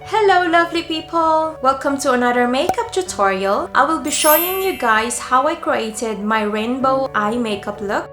Hello lovely people! Welcome to another makeup tutorial. I will be showing you guys how I created my rainbow eye makeup look.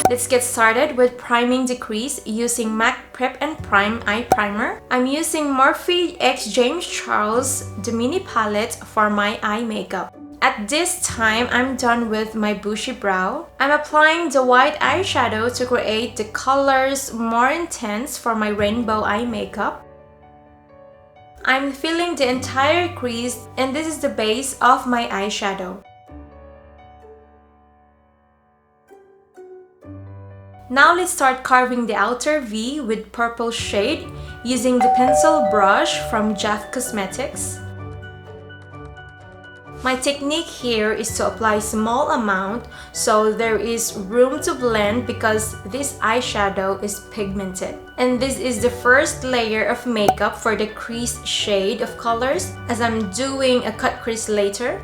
Let's get started with priming the crease using MAC Prep and Prime Eye Primer. I'm using Morphe X James Charles the mini palette for my eye makeup. At this time, I'm done with my bushy brow. I'm applying the white eyeshadow to create the colors more intense for my rainbow eye makeup. I'm filling the entire crease, and this is the base of my eyeshadow. Now let's start carving the outer V with purple shade using the pencil brush from Catrice Cosmetics. My technique here is to apply small amount so there is room to blend because this eyeshadow is pigmented. And this is the first layer of makeup for the crease shade of colors as I'm doing a cut crease later.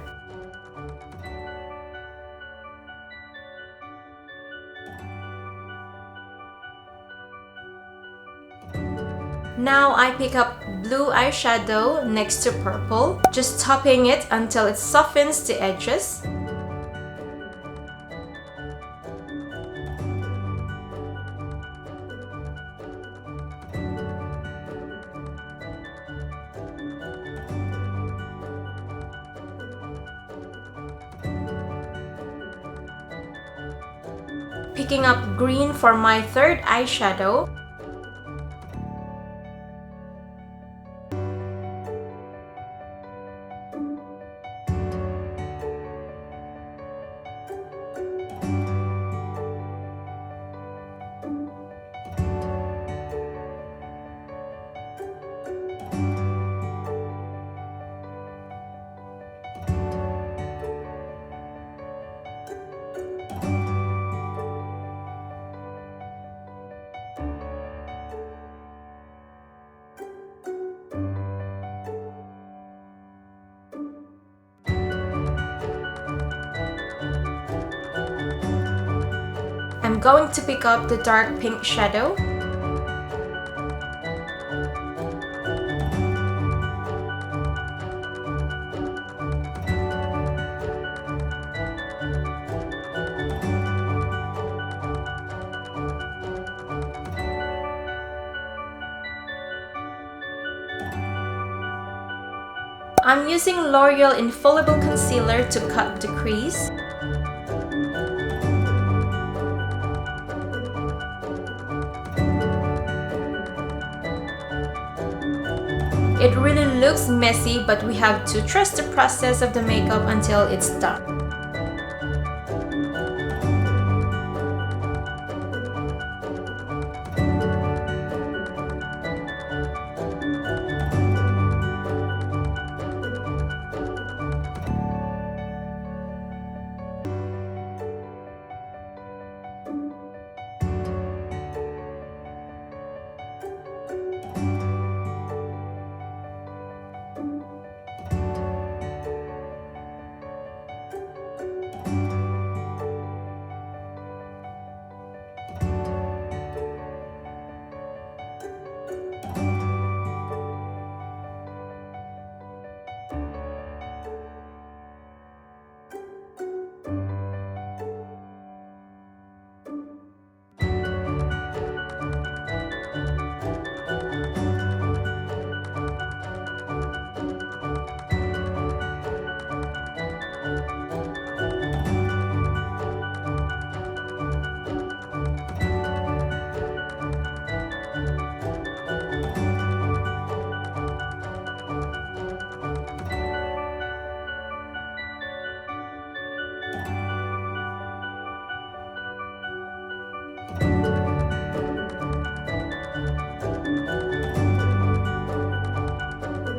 Now I pick up blue eyeshadow next to purple, just topping it until it softens the edges. Picking up green for my third eyeshadow. I'm going to pick up the dark pink shadow. I'm using Loreal Infallible Concealer to cut the crease. It really looks messy, but we have to trust the process of the makeup until it's done.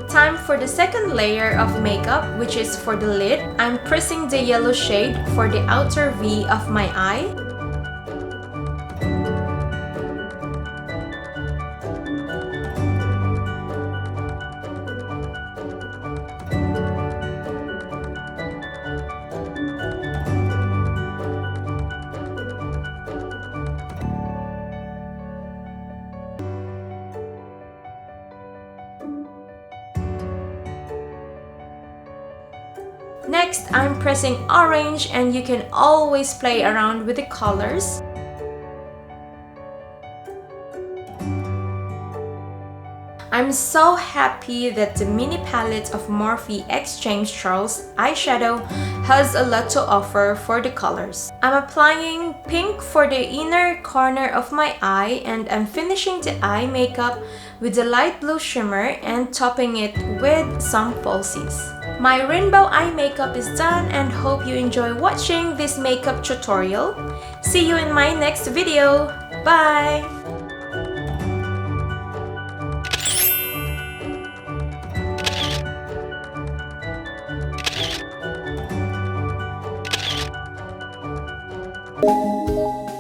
Time for the second layer of makeup, which is for the lid. I'm pressing the yellow shade for the outer V of my eye. Next, I'm pressing orange, and you can always play around with the colors. I'm so happy that the mini palette of Morphe x James Charles eyeshadow has a lot to offer for the colors. I'm applying pink for the inner corner of my eye, and I'm finishing the eye makeup with the light blue shimmer and topping it with some falsies. My rainbow eye makeup is done, and hope you enjoy watching this makeup tutorial. See you in my next video. Bye! Thank you.